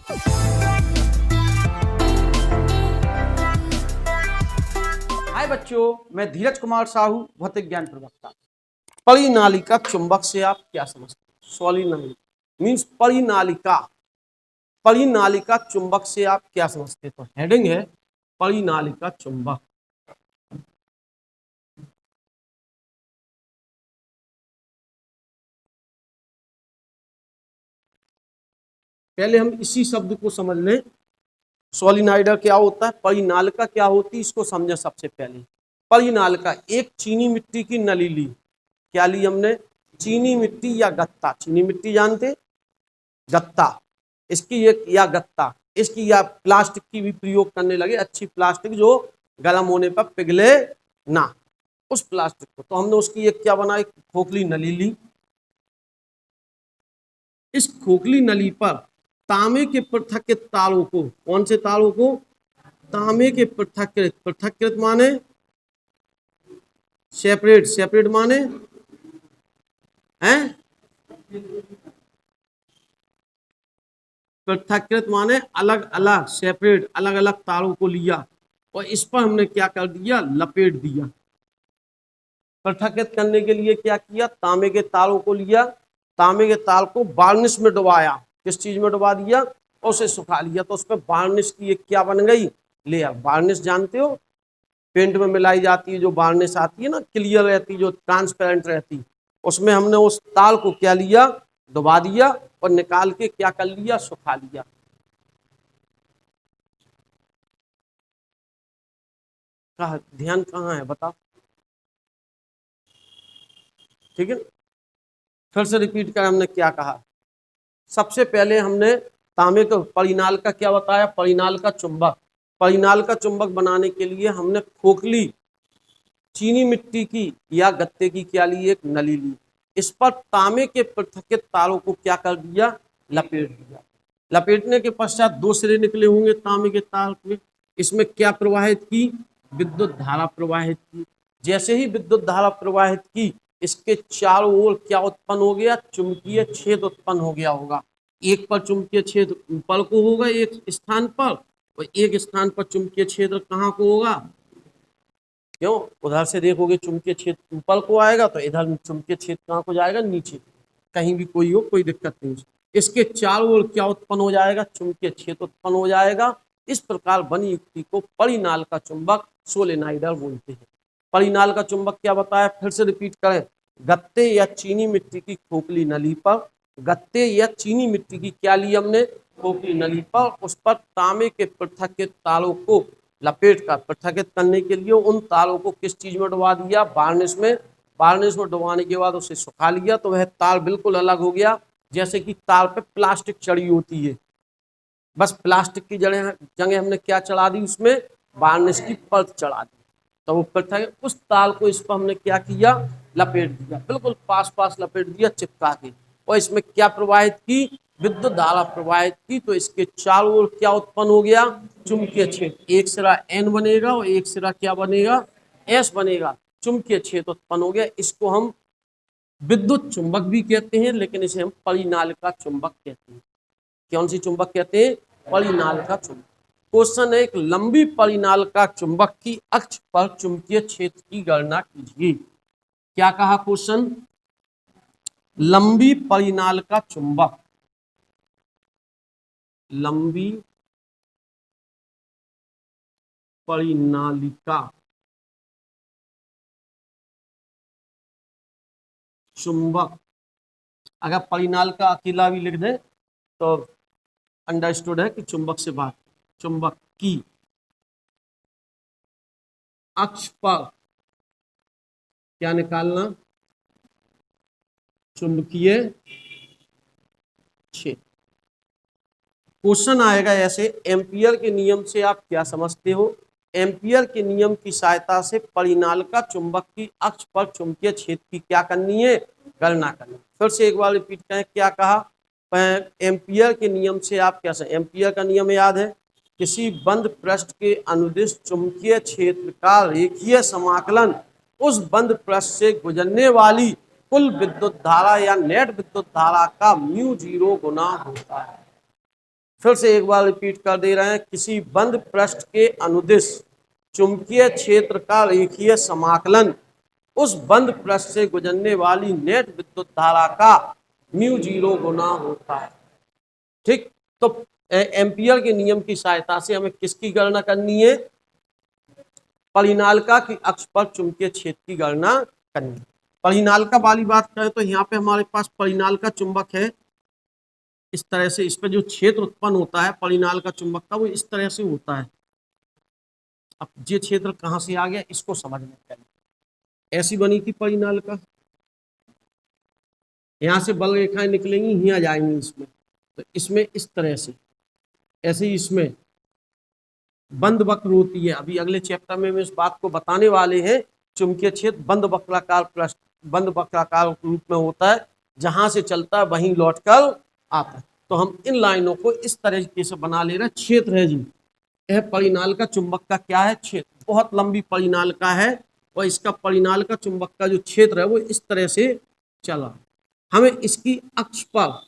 हाय बच्चों, मैं धीरज कुमार साहू, भौतिक ज्ञान प्रवक्ता। परिनालिका चुंबक से आप क्या समझते हैं? Solenoid means परिनालिका। परिनालिका चुंबक से आप क्या समझते हैं? तो हेडिंग है परिनालिका चुंबक। पहले हम इसी शब्द को समझ लें। सोलिनॉइड क्या होता है, परिनालिका क्या होती है, इसको समझे सबसे पहले। परिनालिका एक चीनी मिट्टी की नली ली। क्या ली हमने? चीनी मिट्टी या गत्ता। चीनी मिट्टी जानते, गत्ता इसकी एक, या गत्ता इसकी, या प्लास्टिक की भी प्रयोग करने लगे। अच्छी प्लास्टिक जो गर्म होने पर पिघले ना, उस प्लास्टिक को। तो हमने उसकी एक क्या बनाई, खोखली नली ली। इस खोखली नली पर तांबे के पृथकृत तारों को, कौन से तारों को? तांबे के पृथकृत। पृथकृत माने सेपरेट, सेपरेट माने हैं, पृथकृत माने अलग अलग, सेपरेट अलग अलग तारों को लिया और इस पर हमने क्या कर दिया, लपेट दिया। पृथकृत करने के लिए क्या किया, तांबे के तारों को लिया, तांबे के तार को वार्निश में डुबाया। किस चीज में डुबा दिया? और उसे सुखा लिया। तो उस पर वार्निश की एक क्या बन गई, लेयर। वार्निश जानते हो, पेंट में मिलाई जाती है जो वार्निश आती है ना, क्लियर रहती, जो ट्रांसपेरेंट रहती। उसमें हमने उस तार को क्या लिया, डुबा दिया और निकाल के क्या कर लिया, सुखा लिया। कहा ध्यान कहाँ है बताओ, ठीक है। फिर से रिपीट कर, हमने क्या कहा। सबसे पहले हमने तांबे का परिनाल का क्या बताया, परिनाल का चुंबक। परिनाल का चुंबक बनाने के लिए हमने खोखली चीनी मिट्टी की या गत्ते की क्या ली, एक नली ली। इस पर तांबे के पृथकृत तारों को क्या कर दिया, लपेट दिया। लपेटने के पश्चात दो सिरे निकले होंगे तांबे के तार के। इसमें क्या प्रवाहित की, विद्युत धारा प्रवाहित की। जैसे ही विद्युत धारा प्रवाहित की, इसके चारों ओर क्या उत्पन्न हो गया, चुंबकीय छेद उत्पन्न हो गया होगा। एक पर चुंबकीय छेद ऊपर को होगा एक स्थान पर, और एक स्थान पर चुंबकीय छेद कहाँ को होगा, क्यों? उधर से देखोगे चुंबकीय छेद ऊपर को आएगा, तो इधर चुंबकीय छेद कहाँ को जाएगा, नीचे। कहीं भी कोई हो, कोई दिक्कत नहीं। इसके चारों ओर क्या उत्पन्न हो जाएगा, चुंबकीय छेद उत्पन्न हो जाएगा। इस प्रकार बनी युक्ति को परिनाल का चुंबक, सोलेनॉइड बोलते हैं। परिनाल का चुंबक क्या बताया, फिर से रिपीट करें। गत्ते या चीनी मिट्टी की खोखली नली पर, गत्ते या चीनी मिट्टी की क्या ली हमने, खोखली नली पर, उस पर तांबे के पृथकृत तारों को लपेट कर, पृथकृत करने के लिए उन तारों को किस चीज में डुबा दिया, वार्निश में। वार्निश में डुबाने के बाद उसे सुखा लिया, तो वह तार बिल्कुल अलग हो गया। जैसे कि तार पे प्लास्टिक चढ़ी होती है, बस प्लास्टिक की जगह हमने क्या चढ़ा दी, उसमें वार्निश की परत चढ़ा दी। तो वो पृथक, उस तार को इस पर हमने क्या किया, लपेट दिया, बिल्कुल पास पास लपेट दिया चिपका के। और इसमें क्या प्रवाहित की, विद्युत धारा प्रवाहित की। तो इसके चारों ओर क्या उत्पन्न हो गया, चुंबकीय छेद। एक सिरा N बनेगा और एक सिरा क्या बनेगा, S बनेगा। चुंबकीय छेद उत्पन्न हो गया। इसको हम विद्युत चुंबक भी कहते हैं, लेकिन इसे हम परिनालिका चुंबक कहते हैं। कौन सी चुंबक कहते हैं, परिनालिका चुंबक। क्वेश्चन है, एक लंबी परिनालिका चुंबक की अक्ष पर चुंबकीय क्षेत्र की गणना कीजिए। क्या कहा क्वेश्चन, लंबी परिनालिका चुंबक, लंबी परिनालिका चुंबक। अगर परिनालिका अकेला भी लिख दे तो अंडरस्टूड है कि चुंबक से बात, चुंबक की अक्ष पर क्या निकालना, चुंबकीय क्षेत्र। क्वेश्चन आएगा ऐसे, एम्पियर के नियम से आप क्या समझते हो। एम्पियर के नियम की सहायता से परिनालिका चुंबक की अक्ष पर चुंबकीय क्षेत्र की क्या करनी है, गणना करनी। फिर से एक बार रिपीट करें, क्या कहा, एम्पियर के नियम से आप क्या समझ। एम्पियर का नियम याद है, किसी बंद पृष्ठ के अनुदिश चुंबकीय क्षेत्र का रेखीय समाकलन उस बंद पृष्ठ से गुजरने वाली कुल विद्युत धारा या नेट विद्युत धारा का μ0 गुना होता है। फिर से एक बार रिपीट कर दे रहे हैं, किसी बंद पृष्ठ के अनुदिश चुंबकीय क्षेत्र का रेखीय समाकलन उस बंद पृष्ठ से गुजरने वाली नेट विद्युत धारा का म्यू 0 गुना होता है। ठीक, तो एम्पियर के नियम की सहायता से हमें किसकी गणना करनी है? परिनालिका की अक्ष पर चुंबकीय क्षेत्र की गणना करनी है। परिनालिका वाली बात करें तो यहाँ पे हमारे पास परिनालिका चुंबक है, इस तरह से इस पे जो क्षेत्र उत्पन्न होता है परिनालिका चुंबक का वो इस तरह से होता है। अब ये क्षेत्र कहाँ से आ गया इसको समझना चाहिए। ऐसी बनी थी परिनालिका, यहाँ से बल रेखाएं निकलेंगी, यहाँ जाएंगी इसमें, तो इसमें इस तरह से ऐसे ही इसमें बंद वक्र होती है। अभी अगले चैप्टर में इस बात को बताने वाले हैं। चुंबकीय क्षेत्र बंद वक्राकार पृष्ठ, बंद वक्राकार रूप में होता है, जहां से चलता है वहीं लौटकर आता है। तो हम इन लाइनों को इस तरीके से बना ले रहे हैं। क्षेत्र है जी, यह परिनालिका चुंबक का क्या है? क्षेत्र। बहुत लंबी परिनालिका है और इसका परिनालिका चुंबक का जो क्षेत्र है वो इस तरह से चला। हमें इसकी अक्ष पर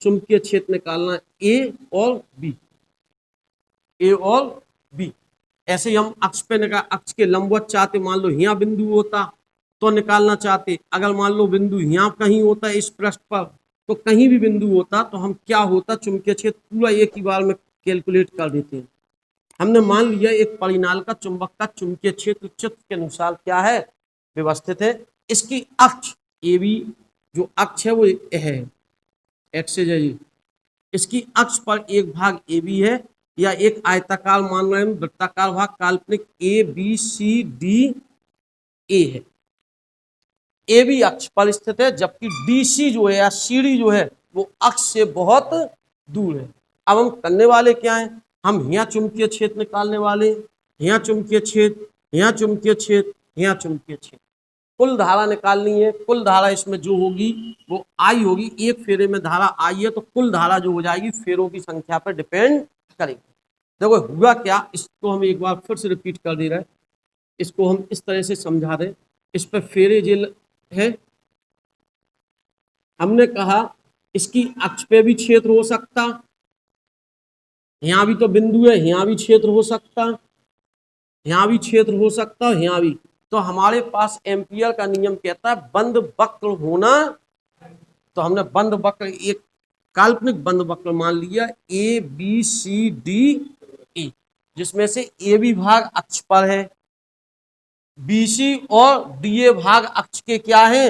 चुंबकीय क्षेत्र निकालना है, ए और बी, ए और बी। ऐसे ही हम अक्ष पे निकाल, अक्ष के लंबवत चाहते, मान लो यहाँ बिंदु होता तो निकालना चाहते, अगर मान लो बिंदु यहाँ कहीं होता इस पृष्ठ पर, तो कहीं भी बिंदु होता तो हम क्या होता, चुंबकीय क्षेत्र पूरा एक ही बार में कैलकुलेट कर देते हैं। हमने मान लिया एक परिनालिका चुंबक का चुंबकीय क्षेत्र चित्र के अनुसार क्या है, व्यवस्थित है। इसकी अक्ष ए बी, जो अक्ष है वो है एक्स है जी, इसकी अक्ष पर एक भाग ए बी है, या एक आयताकार मान रहे हैं, वृत्ताकार भाग काल्पनिक ए बी सी डी ए है, ए बी अक्ष पर स्थित है, जबकि डी सी जो है या सी डी जो है वो अक्ष से बहुत दूर है। अब हम करने वाले क्या है, हम यहाँ चुंबकीय क्षेत्र निकालने वाले, यहाँ चुंबकीय क्षेत्र, यहाँ चुंबकीय क्षेत्र, यहाँ चुंबकीय क्षेत्र, कुल धारा निकालनी है। कुल धारा इसमें जो होगी वो आई होगी, एक फेरे में धारा आई है तो कुल धारा जो हो जाएगी फेरों की संख्या पर डिपेंड करेगी। देखो हुआ क्या, इसको हम एक बार फिर से रिपीट कर दे रहे हैं, इसको हम इस तरह से समझा दें। इस पर फेरे जेल है, हमने कहा इसकी अक्ष पे भी क्षेत्र हो सकता, यहाँ भी तो बिंदु है, यहाँ भी क्षेत्र हो सकता, यहाँ भी क्षेत्र हो सकता, यहाँ भी। तो हमारे पास एम्पियर का नियम कहता है बंद वक्र होना, तो हमने बंद वक्र एक काल्पनिक बंद वक्र मान लिया ए बी सी डी ए, जिसमें से ए बी भाग अक्ष पर है, बी सी और डी ए भाग अक्ष के क्या है,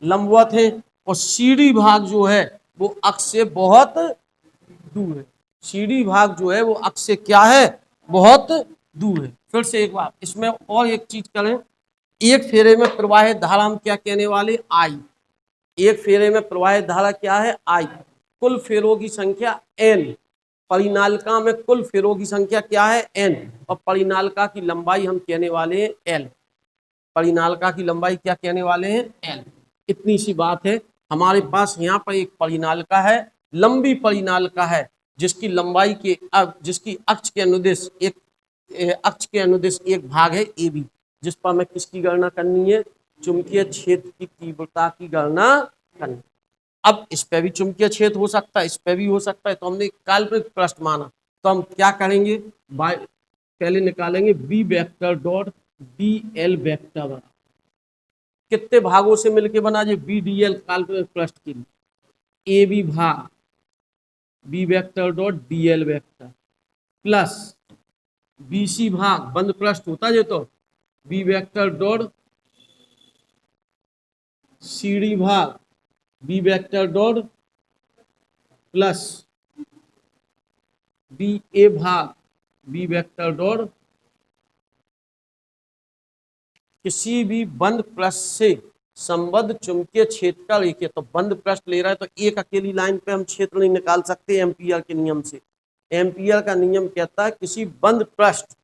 लंबवत है, और सी डी भाग जो है वो अक्ष से बहुत दूर है। सी डी भाग जो है वो अक्ष से क्या है, बहुत दूर है। फिर से एक बार इसमें और एक चीज करें, एक फेरे में प्रवाहित धारा हम क्या कहने वाले, आई। एक फेरे में प्रवाहित धारा क्या है, आई। कुल फेरों की संख्या एन, परिनालिका में कुल फेरों की संख्या क्या है, एन, और परिनालिका की लंबाई हम कहने वाले हैं एल। परिनालिका की लंबाई क्या कहने वाले हैं, एल। इतनी सी बात है। हमारे पास यहाँ पर एक परिनालिका है, लंबी परिनालिका है, जिसकी लंबाई के जिसकी अक्ष के अनुदिश एक एक भाग है ए बी, जिस पर हमें किसकी गणना करनी है, चुंबकीय क्षेत्र की तीव्रता की गणना करनी। अब इस पे भी चुंबकीय क्षेत्र हो सकता है, इस पे भी हो सकता है, तो हमने काल्पनिक पृष्ठ माना, तो हम क्या करेंगे, पहले निकालेंगे B vector dot D L vector, कितने भागों से मिलके बना, जो बी डी एल काल्पनिक पृष्ठ के लिए ए बी भाग B vector dot D L vector plus B C भाग बंद पृष्ठ होता है तो B vector dot C D भाग B vector dot plus B A भाग बी वेक्टर डॉट, किसी भी बंद पृष्ठ से संबद्ध चुंबकीय क्षेत्र का रेखीय, तो बंद पृष्ठ ले रहा है तो एक अकेली लाइन पे हम क्षेत्र नहीं निकाल सकते एम्पियर के नियम से। एम्पियर का नियम कहता है किसी बंद पृष्ठ,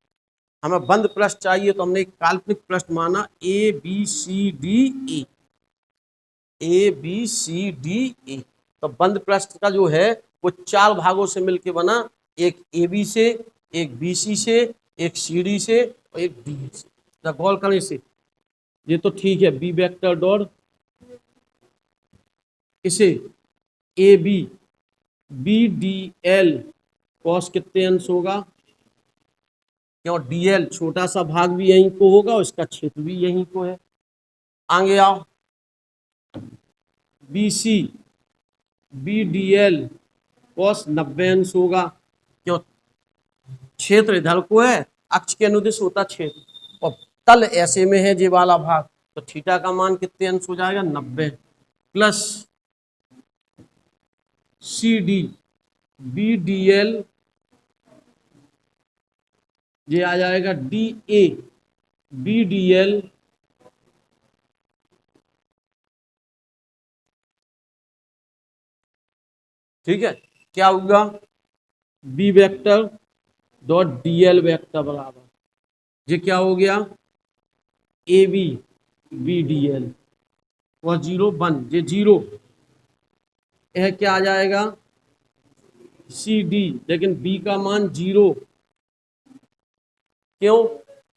हमें बंद पृष्ठ चाहिए तो हमने एक काल्पनिक पृष्ठ माना A B C D A, A B C D A. तो बंद पृष्ठ का जो है वो चार भागों से मिलके बना, एक ए बी से, एक बी सी से, एक सी डी से और एक डी से। गौर करने से ये तो ठीक है, बी वेक्टर डॉट इसे A B B D L cos कितने अंश होगा, क्यों डी एल छोटा सा भाग भी यहीं को होगा और इसका क्षेत्र भी यहीं को है। आगे आओ, B C B D L cos 90 अंश होगा, क्यों क्षेत्र इधर को है, अक्ष के अनुदिश होता क्षेत्र, और तल ऐसे में है ये वाला भाग, तो थीटा का मान कितने अंश हो जाएगा 90, plus C D B D L ये आ जाएगा D A B D L ठीक है, क्या होगा B vector dot D L vector बराबर, ये क्या हो गया A B B D L और 0 1, ये 0, यह क्या आ जाएगा सी डी, लेकिन बी का मान 0, क्यों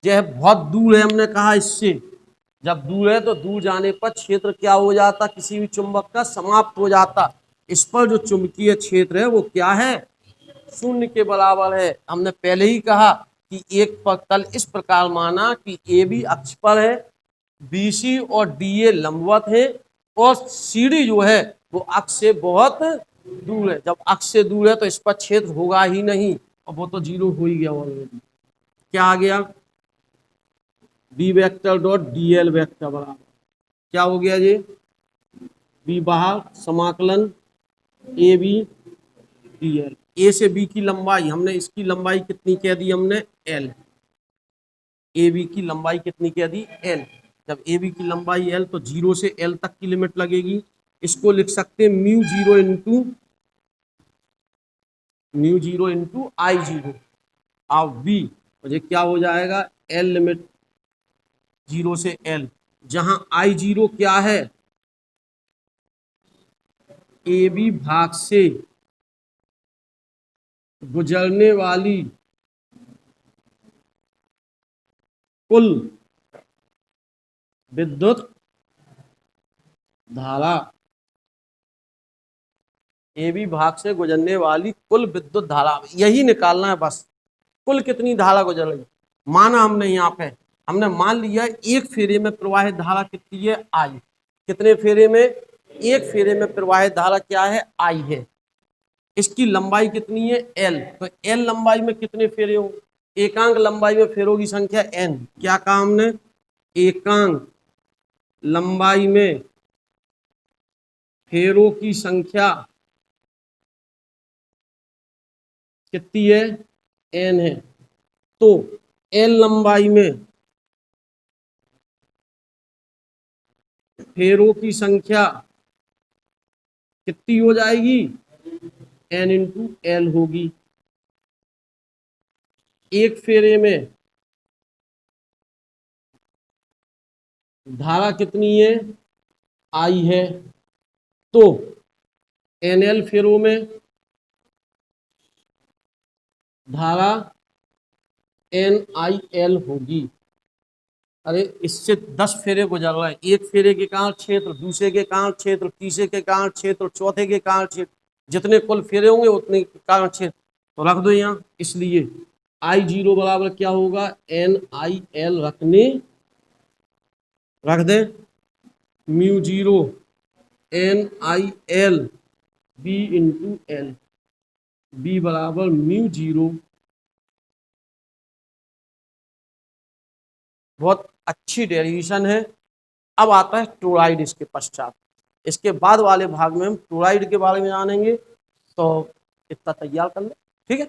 यह बहुत दूर है, हमने कहा इससे, जब दूर है तो दूर जाने पर क्षेत्र क्या हो जाता, किसी भी चुंबक का समाप्त हो जाता, इस पर जो चुंबकीय क्षेत्र है वो क्या है, शून्य के बराबर है। हमने पहले ही कहा कि एक तल इस प्रकार माना कि ए बी अक्ष पर है, बी सी और डी ए लंबवत है, और सी डी जो है वो अक्ष से बहुत दूर है। जब अक्ष से दूर है तो इस पर क्षेत्र होगा ही नहीं, और वो तो 0 हो ही गया ऑलरेडी। क्या आ गया B vector dot D L vector बराबर क्या हो गया ये, बी बाहर समाकलन A B D L, A से बी की लंबाई, हमने इसकी लंबाई कितनी कह दी, हमने एल, ए बी की लंबाई कितनी कह दी एल, जब ए बी की लंबाई एल तो 0 से एल तक की लिमिट लगेगी, इसको लिख सकते हैं mu 0 into I 0 of B, और ये क्या हो जाएगा एल लिमिट 0 से एल, जहां आई 0 क्या है ए बी भाग से गुजरने वाली कुल विद्युत धारा, ए बी भाग से गुजरने वाली कुल विद्युत धारा, यही निकालना है बस, कुल कितनी धारा गुजर रही, माना हमने यहाँ पे, हमने मान लिया एक फेरे में प्रवाहित धारा कितनी है आई, कितने फेरे में, एक फेरे में प्रवाहित धारा क्या है आई है, इसकी लंबाई कितनी है एल, तो एल लंबाई में कितने फेरे होंगे, एकांक लंबाई में फेरों की संख्या एन, क्या कहा हमने एकांक लंबाई में फेरों की संख्या कितनी है एन है, तो एल लंबाई में फेरों की संख्या कितनी हो जाएगी एन इंटू एल होगी, एक फेरे में धारा कितनी है आई है, तो एन एल फेरों में धारा एन आई एल होगी। अरे इससे 10 फेरे गुजर रहे हैं, एक फेरे के कारण क्षेत्र, दूसरे के कारण क्षेत्र, तीसरे के कारण क्षेत्र, चौथे के कारण क्षेत्र, जितने कुल फेरे होंगे उतने के कारण क्षेत्र, तो रख दो यहाँ, इसलिए आई 0 बराबर क्या होगा एन आई एल रख दे mu 0 N I L B into L, B बराबर म्यू 0, बहुत अच्छी डेरिवेशन है। अब आता है टोराइड इसके पश्चात, इसके बाद वाले भाग में हम टोराइड के बारे में जानेंगे, तो इतना तैयार कर ले, ठीक है।